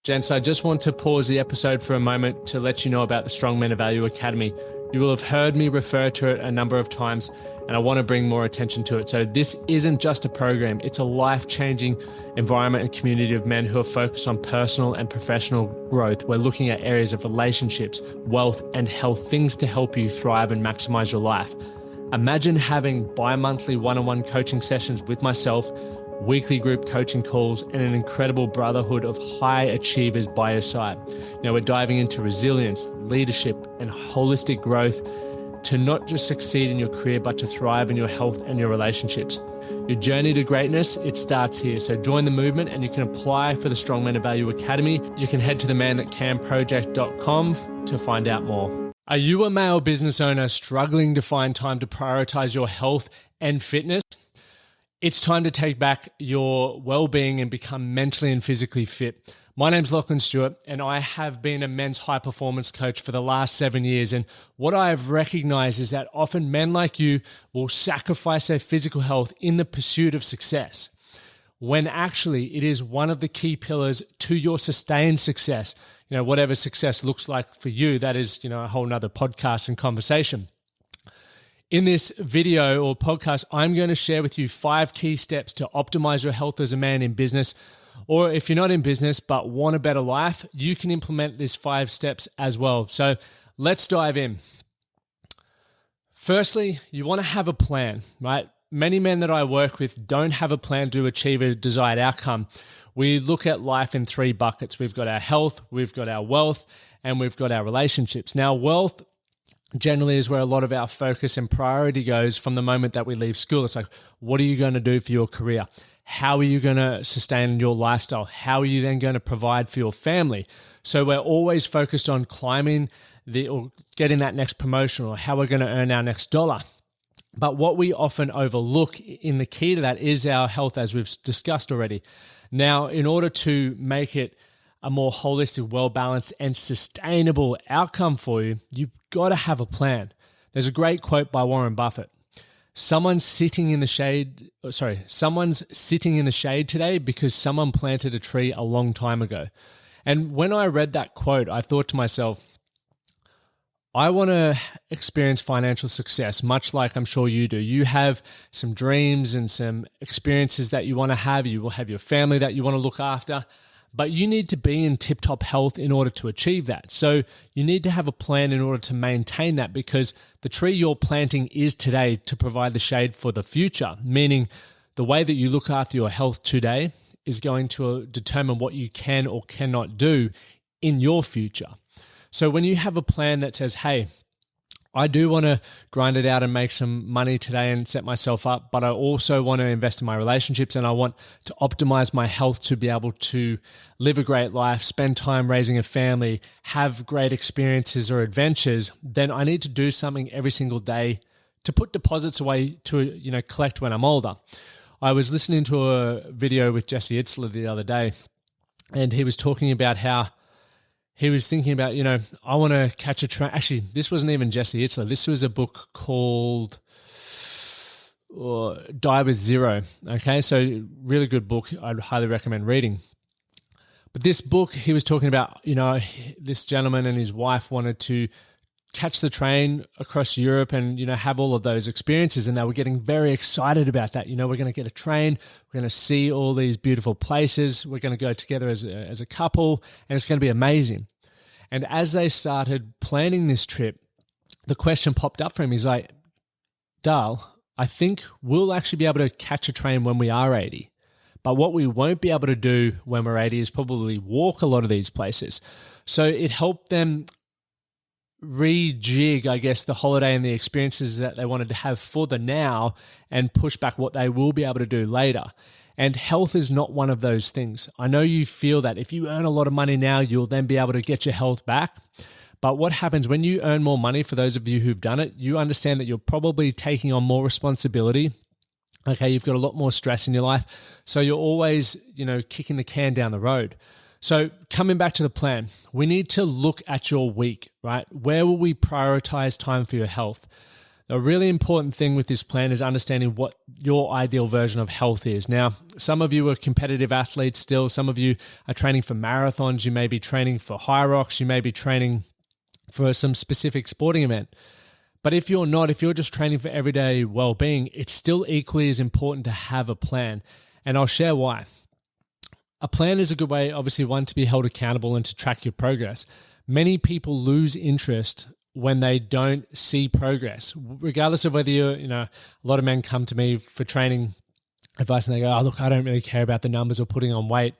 Gents, I just want to pause the episode for a moment to let you know about the Strong Men of Value Academy. You will have heard me refer to it a number of times, and I want to bring more attention to it. So this isn't just a program, it's a life-changing environment and community of men who are focused on personal and professional growth. We're looking at areas of relationships, wealth, and health, things to help you thrive and maximize your life. Imagine having bi-monthly one-on-one coaching sessions with myself, weekly group coaching calls, and an incredible brotherhood of high achievers by your side. Now we're diving into resilience, leadership, and holistic growth to not just succeed in your career, but to thrive in your health and your relationships. Your journey to greatness, it starts here. So join the movement and you can apply for the Strong Men of Value Academy. You can head to themanthatcanproject.com to find out more. Are you a male business owner struggling to find time to prioritize your health and fitness? It's time to take back your well-being and become mentally and physically fit. My name's Lachlan Stuart, and I have been a men's high-performance coach for the last 7 years. And what I have recognized is that often men like you will sacrifice their physical health in the pursuit of success, when actually it is one of the key pillars to your sustained success. You know, whatever success looks like for you, that is, a whole nother podcast and conversation. In this video or podcast, I'm going to share with you 5 key steps to optimize your health as a man in business. Or if you're not in business but want a better life, you can implement these 5 steps as well. So let's dive in. Firstly, you want to have a plan, right? Many men that I work with don't have a plan to achieve a desired outcome. We look at life in 3 buckets. We've got our health, we've got our wealth, and we've got our relationships. Now, wealth generally is where a lot of our focus and priority goes from the moment that we leave school. It's like, what are you going to do for your career? How are you going to sustain your lifestyle? How are you then going to provide for your family? So we're always focused on climbing or getting that next promotion, or how we're going to earn our next dollar. But what we often overlook in the key to that is our health, as we've discussed already. Now, in order to make it a more holistic, well-balanced, and sustainable outcome for you, you've got to have a plan. There's a great quote by Warren Buffett. Someone's sitting in the shade today because someone planted a tree a long time ago. And when I read that quote, I thought to myself, I want to experience financial success, much like I'm sure you do. You have some dreams and some experiences that you want to have. You will have your family that you want to look after. But you need to be in tip-top health in order to achieve that. So you need to have a plan in order to maintain that, because the tree you're planting is today to provide the shade for the future, meaning the way that you look after your health today is going to determine what you can or cannot do in your future. So when you have a plan that says, hey, I do want to grind it out and make some money today and set myself up, but I also want to invest in my relationships and I want to optimize my health to be able to live a great life, spend time raising a family, have great experiences or adventures, then I need to do something every single day to put deposits away to, collect when I'm older. I was listening to a video with Jesse Itzler the other day, and he was talking about how he was thinking about, I want to catch a train. Actually, this wasn't even Jesse Itzler. This was a book called Die with Zero. Okay, so really good book. I'd highly recommend reading. But this book, he was talking about, this gentleman and his wife wanted to catch the train across Europe and, have all of those experiences. And they were getting very excited about that. We're going to get a train. We're going to see all these beautiful places. We're going to go together as a couple, and it's going to be amazing. And as they started planning this trip, the question popped up for him. He's like, Darl, I think we'll actually be able to catch a train when we are 80. But what we won't be able to do when we're 80 is probably walk a lot of these places. So it helped them rejig, I guess, the holiday and the experiences that they wanted to have for the now and push back what they will be able to do later. And health is not one of those things. I know you feel that if you earn a lot of money now, you'll then be able to get your health back. But what happens when you earn more money, for those of you who've done it, you understand that you're probably taking on more responsibility. Okay, you've got a lot more stress in your life. So you're always, kicking the can down the road. So coming back to the plan, we need to look at your week, right? Where will we prioritize time for your health? A really important thing with this plan is understanding what your ideal version of health is. Now, some of you are competitive athletes still. Some of you are training for marathons. You may be training for high rocks. You may be training for some specific sporting event. But if you're not, if you're just training for everyday well-being, it's still equally as important to have a plan. And I'll share why. A plan is a good way, obviously, one, to be held accountable and to track your progress. Many people lose interest when they don't see progress, regardless of whether a lot of men come to me for training advice and they go, oh, look, I don't really care about the numbers or putting on weight.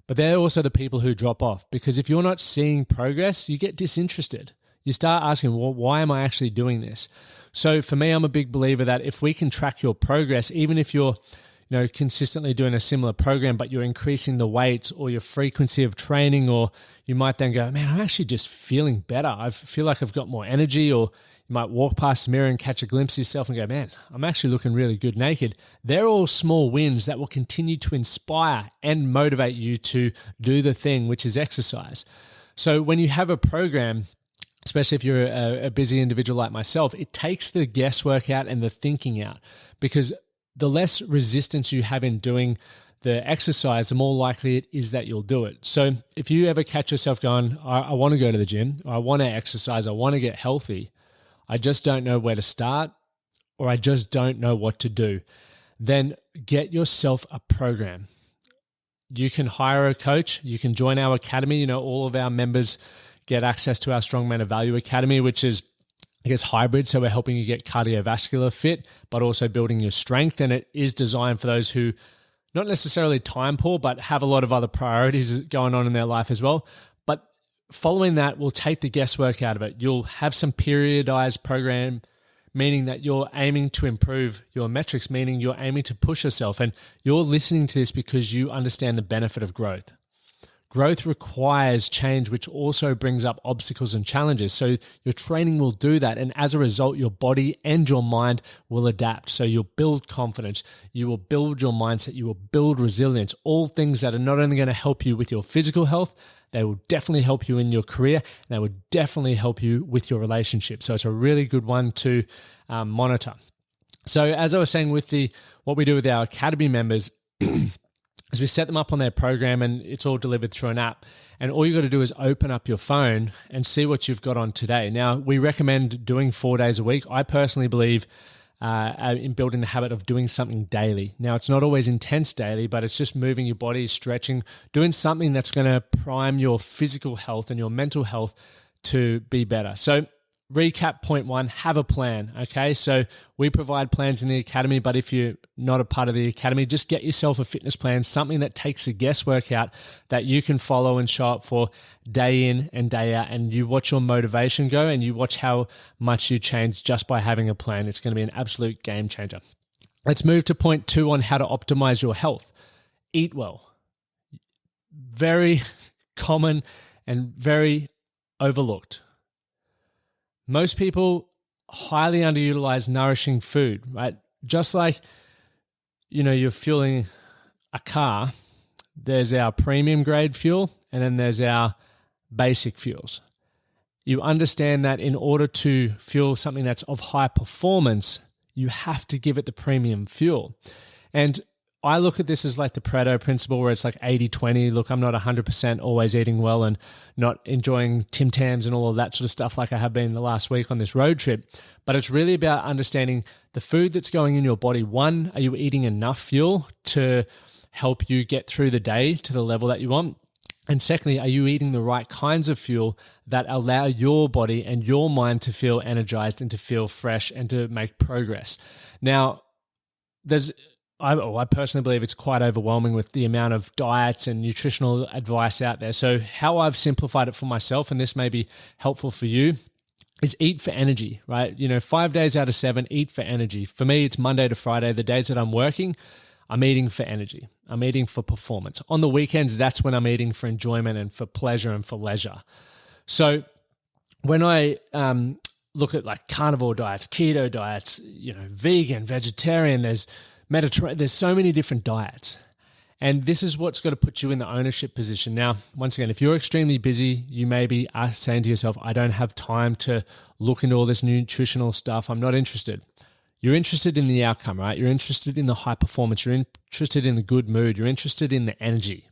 But they're also the people who drop off, because if you're not seeing progress, you get disinterested. You start asking, well, why am I actually doing this? So for me, I'm a big believer that if we can track your progress, even if you're consistently doing a similar program, but you're increasing the weight or your frequency of training, or you might then go, man, I'm actually just feeling better. I feel like I've got more energy. Or you might walk past the mirror and catch a glimpse of yourself and go, man, I'm actually looking really good naked. They're all small wins that will continue to inspire and motivate you to do the thing, which is exercise. So when you have a program, especially if you're a busy individual like myself, it takes the guesswork out and the thinking out, because the less resistance you have in doing the exercise, the more likely it is that you'll do it. So if you ever catch yourself going, I want to go to the gym, or I want to exercise, I want to get healthy, I just don't know where to start, or I just don't know what to do, then get yourself a program. You can hire a coach. You can join our academy. All of our members get access to our Strong Men of Value Academy, which is, I guess, hybrid. So we're helping you get cardiovascular fit, but also building your strength. And it is designed for those who not necessarily time poor, but have a lot of other priorities going on in their life as well. But following that will take the guesswork out of it. You'll have some periodized program, meaning that you're aiming to improve your metrics, meaning you're aiming to push yourself. And you're listening to this because you understand the benefit of growth. Growth requires change, which also brings up obstacles and challenges. So your training will do that. And as a result, your body and your mind will adapt. So you'll build confidence, you will build your mindset, you will build resilience, all things that are not only going to help you with your physical health, they will definitely help you in your career, and they will definitely help you with your relationship. So it's a really good one to monitor. So as I was saying, with what we do with our academy members, is we set them up on their program, and it's all delivered through an app. And all you got to do is open up your phone and see what you've got on today. Now, we recommend doing 4 days a week. I personally believe in building the habit of doing something daily. Now, it's not always intense daily, but it's just moving your body, stretching, doing something that's going to prime your physical health and your mental health to be better. So recap point one, have a plan. Okay. So we provide plans in the academy, but if you're not a part of the academy, just get yourself a fitness plan, something that takes the guesswork out, that you can follow and show up for day in and day out. And you watch your motivation go, and you watch how much you change just by having a plan. It's going to be an absolute game changer. Let's move to point two on how to optimize your health. Eat well. Very common and very overlooked. Most people highly underutilize nourishing food, right? Just like, you're fueling a car, there's our premium grade fuel, and then there's our basic fuels. You understand that in order to fuel something that's of high performance, you have to give it the premium fuel. And I look at this as like the Pareto principle, where it's like 80-20. Look, I'm not 100% always eating well and not enjoying Tim Tams and all of that sort of stuff like I have been the last week on this road trip. But it's really about understanding the food that's going in your body. One, are you eating enough fuel to help you get through the day to the level that you want? And secondly, are you eating the right kinds of fuel that allow your body and your mind to feel energized and to feel fresh and to make progress? Now, I personally believe it's quite overwhelming with the amount of diets and nutritional advice out there. So how I've simplified it for myself, and this may be helpful for you, is eat for energy, right? 5 days out of 7, eat for energy. For me, it's Monday to Friday. The days that I'm working, I'm eating for energy. I'm eating for performance. On the weekends, that's when I'm eating for enjoyment and for pleasure and for leisure. So when I look at like carnivore diets, keto diets, vegan, vegetarian, there's Mediterranean, there's so many different diets. And this is what's got to put you in the ownership position. Now, once again, if you're extremely busy, you may be saying to yourself, I don't have time to look into all this nutritional stuff. I'm not interested. You're interested in the outcome, right? You're interested in the high performance. You're interested in the good mood. You're interested in the energy.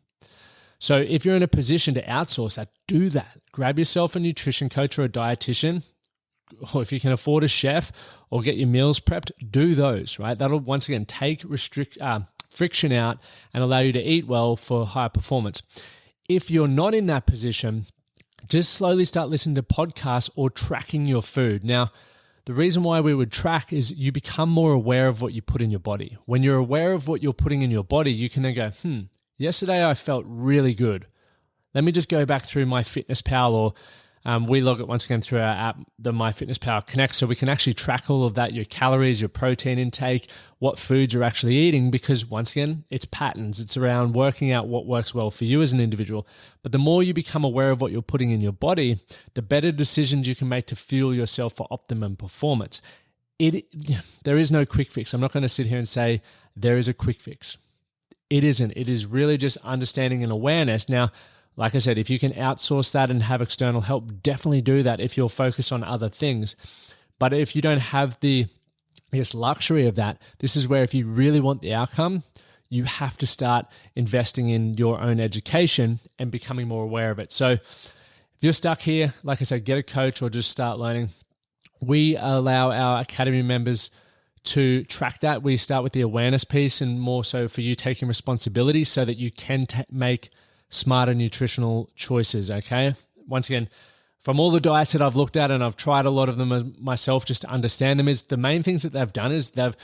So if you're in a position to outsource that, do that. Grab yourself a nutrition coach or a dietitian, or if you can afford a chef or get your meals prepped, do those, right? That'll once again take friction out and allow you to eat well for higher performance. If you're not in that position, just slowly start listening to podcasts or tracking your food. Now, the reason why we would track is you become more aware of what you put in your body. When you're aware of what you're putting in your body, you can then go, yesterday I felt really good. Let me just go back through MyFitnessPal, or we log it once again through our app, the MyFitnessPal Connect, so we can actually track all of that, your calories, your protein intake, what foods you're actually eating, because once again, it's patterns. It's around working out what works well for you as an individual. But the more you become aware of what you're putting in your body, the better decisions you can make to fuel yourself for optimum performance. There is no quick fix. I'm not going to sit here and say there is a quick fix. It isn't. It is really just understanding and awareness. Now, like I said, if you can outsource that and have external help, definitely do that if you're focused on other things. But if you don't have the, luxury of that, this is where if you really want the outcome, you have to start investing in your own education and becoming more aware of it. So if you're stuck here, like I said, get a coach or just start learning. We allow our academy members to track that. We start with the awareness piece, and more so for you taking responsibility so that you can make smarter nutritional choices, okay? Once again, from all the diets that I've looked at, and I've tried a lot of them myself just to understand them, is the main things that they've done is they've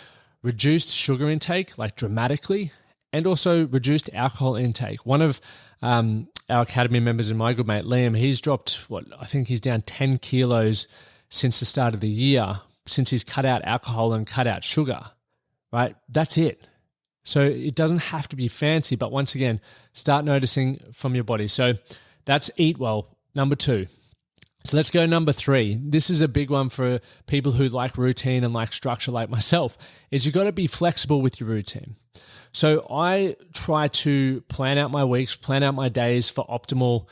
reduced sugar intake like dramatically, and also reduced alcohol intake. One of our academy members and my good mate Liam, he's dropped, I think he's down 10 kilos since the start of the year, since he's cut out alcohol and cut out sugar, right? That's it. So it doesn't have to be fancy, but once again, start noticing from your body. So that's eat well, number 2. So let's go number 3. This is a big one for people who like routine and like structure like myself, is you've got to be flexible with your routine. So I try to plan out my weeks, plan out my days for optimal,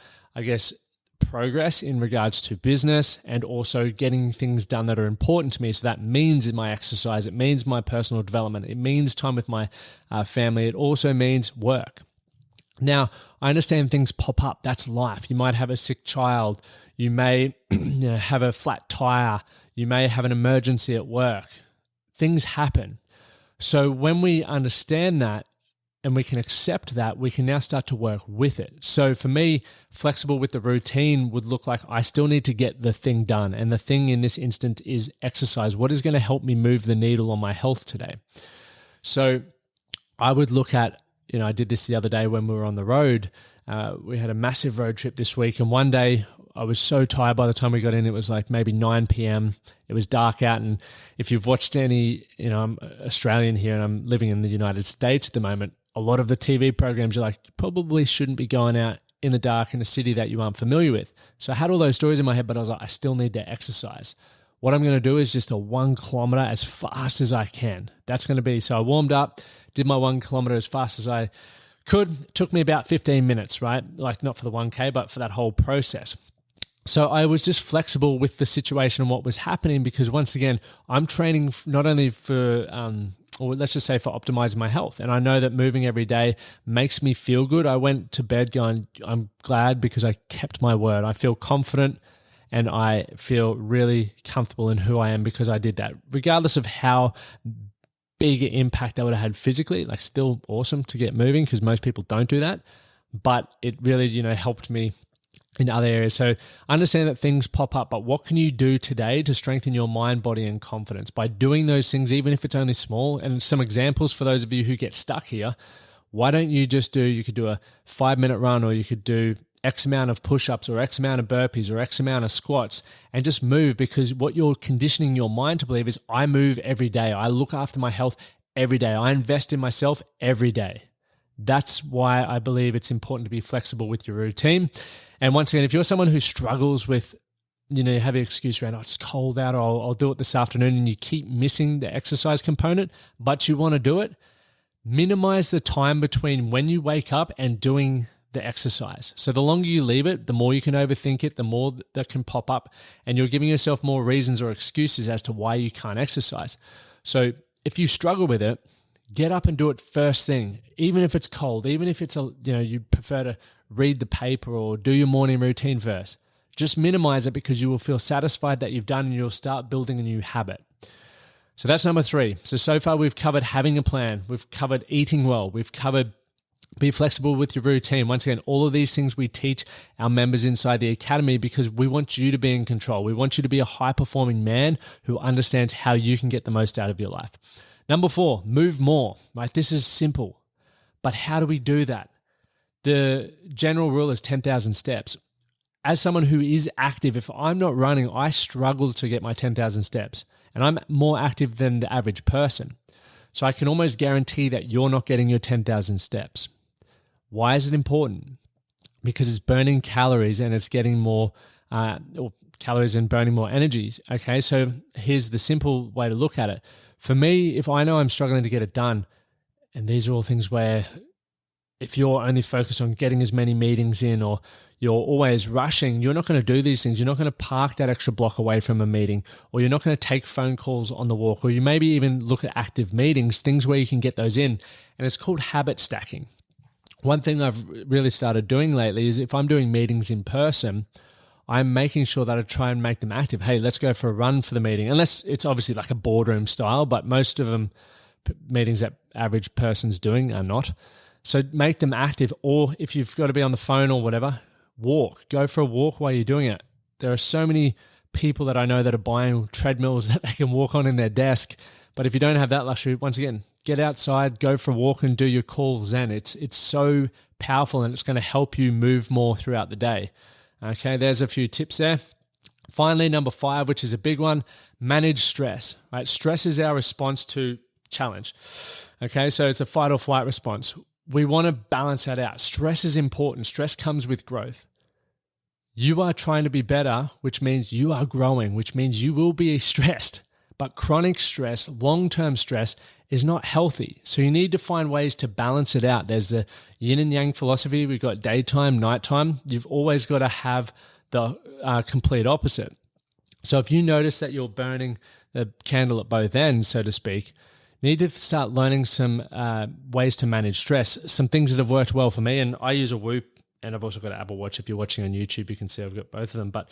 progress in regards to business and also getting things done that are important to me. So that means in my exercise, it means my personal development, it means time with my family, it also means work. Now, I understand things pop up. That's life. You might have a sick child. You may have a flat tire. You may have an emergency at work. Things happen. So when we understand that, and we can accept that, we can now start to work with it. So for me, flexible with the routine would look like I still need to get the thing done. And the thing in this instant is exercise. What is going to help me move the needle on my health today? So I would look at, I did this the other day when we were on the road. We had a massive road trip this week. And one day I was so tired by the time we got in, it was like maybe 9 p.m. It was dark out. And if you've watched any, I'm Australian here and I'm living in the United States at the moment, a lot of the TV programs, you're like, you probably shouldn't be going out in the dark in a city that you aren't familiar with. So I had all those stories in my head, but I was like, I still need to exercise. What I'm going to do is just a 1 kilometer as fast as I can. That's going to be, so I warmed up, did my 1 kilometer as fast as I could. It took me about 15 minutes, right? Like not for the 1K, but for that whole process. So I was just flexible with the situation and what was happening, because once again, I'm training not only for, or let's just say for optimizing my health. And I know that moving every day makes me feel good. I went to bed going, I'm glad because I kept my word. I feel confident and I feel really comfortable in who I am because I did that. Regardless of how big an impact that would have had physically, like still awesome to get moving because most people don't do that. But it really, helped me in other areas. So understand that things pop up, but what can you do today to strengthen your mind, body, and confidence by doing those things, even if it's only small? And some examples for those of you who get stuck here, why don't you you could do a 5-minute run, or you could do X amount of push-ups or X amount of burpees or X amount of squats, and just move, because what you're conditioning your mind to believe is I move every day. I look after my health every day. I invest in myself every day. That's why I believe it's important to be flexible with your routine. And once again, if you're someone who struggles with, you have an excuse around, it's cold out, or I'll do it this afternoon, and you keep missing the exercise component, but you want to do it, minimize the time between when you wake up and doing the exercise. So the longer you leave it, the more you can overthink it, the more that can pop up, and you're giving yourself more reasons or excuses as to why you can't exercise. So if you struggle with it, get up and do it first thing, even if it's cold, even if it's you prefer to read the paper or do your morning routine first. Just minimize it because you will feel satisfied that you've done and you'll start building a new habit. So that's number 3. So far we've covered having a plan. We've covered eating well. We've covered be flexible with your routine. Once again, all of these things we teach our members inside the academy because we want you to be in control. We want you to be a high-performing man who understands how you can get the most out of your life. Number 4, move more. Right? This is simple, but how do we do that? The general rule is 10,000 steps. As someone who is active, if I'm not running, I struggle to get my 10,000 steps, and I'm more active than the average person. So I can almost guarantee that you're not getting your 10,000 steps. Why is it important? Because it's burning calories and it's getting more calories and burning more energy. Okay, so here's the simple way to look at it. For me, if I know I'm struggling to get it done, and these are all things where if you're only focused on getting as many meetings in or you're always rushing, you're not going to do these things. You're not going to park that extra block away from a meeting, or you're not going to take phone calls on the walk, or you maybe even look at active meetings, things where you can get those in. And it's called habit stacking. One thing I've really started doing lately is if I'm doing meetings in person, I'm making sure that I try and make them active. Hey, let's go for a run for the meeting. Unless it's obviously like a boardroom style, but most of them, meetings that average person's doing are not. So make them active, or if you've got to be on the phone or whatever, walk. Go for a walk while you're doing it. There are so many people that I know that are buying treadmills that they can walk on in their desk. But if you don't have that luxury, once again, get outside, go for a walk and do your calls then. It's so powerful and it's going to help you move more throughout the day. Okay, there's a few tips there. Finally, number 5, which is a big one, manage stress. Right? Stress is our response to challenge. Okay, so it's a fight or flight response. We want to balance that out. Stress is important. Stress comes with growth. You are trying to be better, which means you are growing, which means you will be stressed. But chronic stress, long-term stress, is not healthy. So you need to find ways to balance it out. There's the yin and yang philosophy. We've got daytime, nighttime. You've always got to have the complete opposite. So if you notice that you're burning the candle at both ends, so to speak, you need to start learning some ways to manage stress. Some things that have worked well for me, and I use a Whoop, and I've also got an Apple Watch. If you're watching on YouTube, you can see I've got both of them, but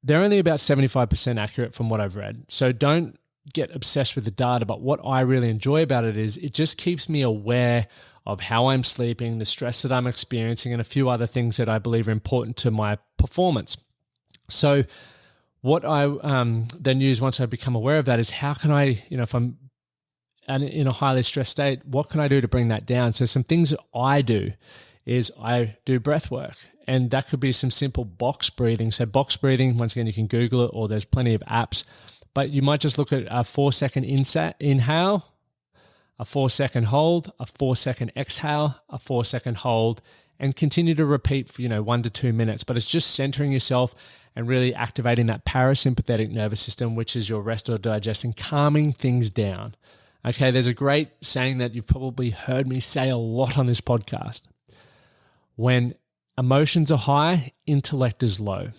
they're only about 75% accurate from what I've read. So don't get obsessed with the data, but what I really enjoy about it is it just keeps me aware of how I'm sleeping, the stress that I'm experiencing, and a few other things that I believe are important to my performance. So what I then use once I become aware of that is how can I, if I'm in a highly stressed state, what can I do to bring that down? So some things that I do is I do breath work, and that could be some simple box breathing. So box breathing, once again, you can Google it, or there's plenty of apps, but you might just look at a 4-second inhale, a 4-second hold, a 4-second exhale, a 4-second hold, and continue to repeat for 1 to 2 minutes. But it's just centering yourself and really activating that parasympathetic nervous system, which is your rest or digest, and calming things down. Okay, there's a great saying that you've probably heard me say a lot on this podcast. When emotions are high, intellect is low.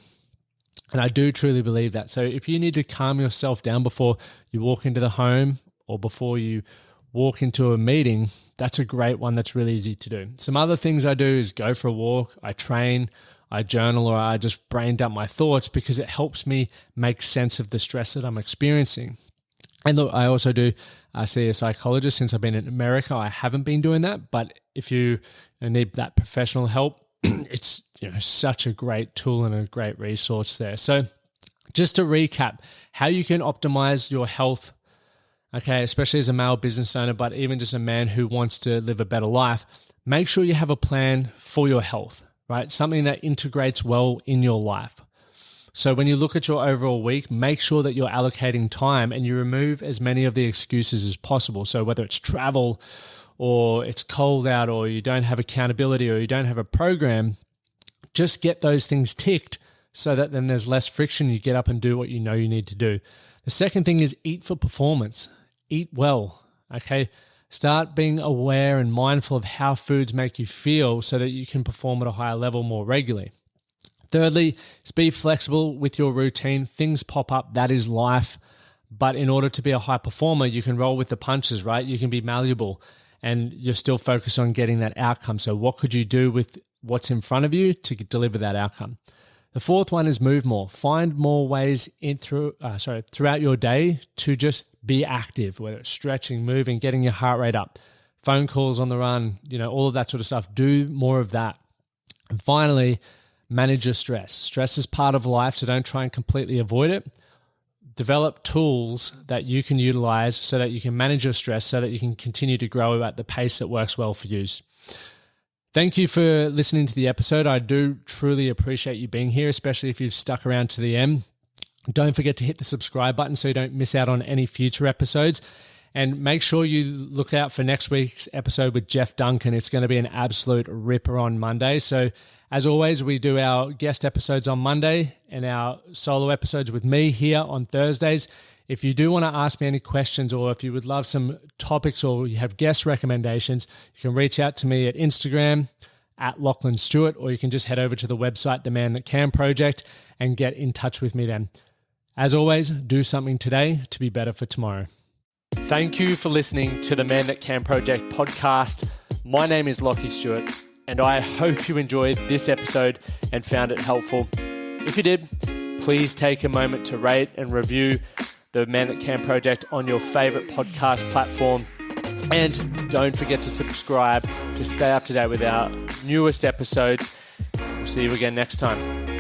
And I do truly believe that. So if you need to calm yourself down before you walk into the home or before you walk into a meeting, that's a great one that's really easy to do. Some other things I do is go for a walk, I train, I journal, or I just brain dump my thoughts because it helps me make sense of the stress that I'm experiencing. And look, I also do see a psychologist. Since I've been in America, I haven't been doing that. But if you need that professional help, it's such a great tool and a great resource there. So just to recap, how you can optimize your health, okay, especially as a male business owner, but even just a man who wants to live a better life, make sure you have a plan for your health, right? Something that integrates well in your life. So when you look at your overall week, make sure that you're allocating time and you remove as many of the excuses as possible. So whether it's travel or it's cold out or you don't have accountability or you don't have a program, just get those things ticked so that then there's less friction. You get up and do what you know you need to do. The second thing is eat for performance. Eat well, okay? Start being aware and mindful of how foods make you feel so that you can perform at a higher level more regularly. Thirdly, is be flexible with your routine. Things pop up, that is life. But in order to be a high performer, you can roll with the punches, right? You can be malleable and you're still focused on getting that outcome. So what could you do with what's in front of you to deliver that outcome? The fourth one is move more. Find more ways throughout your day to just be active, whether it's stretching, moving, getting your heart rate up, phone calls on the run, all of that sort of stuff. Do more of that. And finally, manage your stress. Stress is part of life, so don't try and completely avoid it. Develop tools that you can utilize so that you can manage your stress so that you can continue to grow at the pace that works well for you. Thank you for listening to the episode. I do truly appreciate you being here, especially if you've stuck around to the end. Don't forget to hit the subscribe button so you don't miss out on any future episodes. And make sure you look out for next week's episode with Jeff Duncan. It's going to be an absolute ripper on Monday. So as always, we do our guest episodes on Monday and our solo episodes with me here on Thursdays. If you do want to ask me any questions or if you would love some topics or you have guest recommendations, you can reach out to me at Instagram at Lachlan Stuart, or you can just head over to the website, The Man That Can Project, and get in touch with me then. As always, do something today to be better for tomorrow. Thank you for listening to the Man That Can Project podcast. My name is Lachlan Stuart, and I hope you enjoyed this episode and found it helpful. If you did, please take a moment to rate and review the Man That Can Project on your favorite podcast platform. And don't forget to subscribe to stay up to date with our newest episodes. We'll see you again next time.